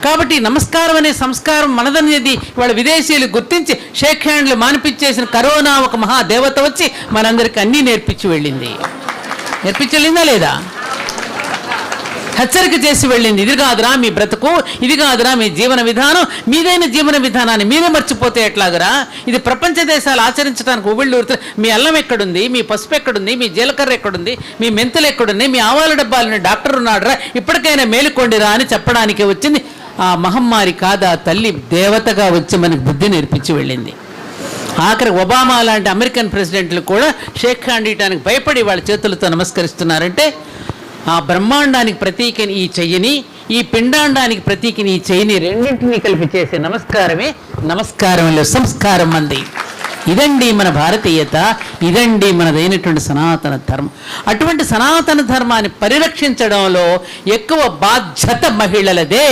కాబట్టి నమస్కారం అనే సంస్కారం మనదనేది వాళ్ళ విదేశీయులు గుర్తించి షేక్ హ్యాండ్లు మానిపించేసిన కరోనా ఒక మహాదేవత వచ్చి మనందరికి అన్నీ నేర్పించి వెళ్ళింది లేదా? హెచ్చరిక చేసి వెళ్ళింది. ఇది కాదురా మీ బ్రతుకు, ఇది కాదురా మీ జీవన విధానం, మీదైన జీవన విధానాన్ని మీరే మర్చిపోతే ఎట్లాగరా? ఇది ప్రపంచ దేశాలు ఆచరించడానికి ఉవ్విళ్ళూరుతూ మీ అల్లం ఎక్కడుంది, మీ పసుపు ఎక్కడుంది, మీ జీలకర్ర ఎక్కడుంది, మీ మెంతులు ఎక్కడుంది, మీ ఆవాల డబ్బాలని డాక్టర్ ఉన్నాడురా, ఇప్పటికైనా మేలుకొండిరా అని చెప్పడానికి వచ్చింది ఆ మహమ్మారి కాదా తల్లి దేవతగా వచ్చి మనకు బుద్ధి నేర్పించి వెళ్ళింది. ఆఖరి ఒబామా లాంటి అమెరికన్ ప్రెసిడెంట్లు కూడా షేక్ హ్యాండ్ ఇయటానికి భయపడి వాళ్ళ చేతులతో నమస్కరిస్తున్నారంటే ఆ బ్రహ్మాండానికి ప్రతీకని ఈ చెయ్యని, ఈ పిండాండానికి ప్రతీకని ఈ చెయ్యని రెండింటినీ కలిపి చేసే నమస్కారమే నమస్కారంలో సంస్కారం అంది. ఇదండి మన భారతీయత, ఇదండి మనదైనటువంటి సనాతన ధర్మం. అటువంటి సనాతన ధర్మాన్ని పరిరక్షించడంలో ఎక్కువ బాధ్యత మహిళలదే.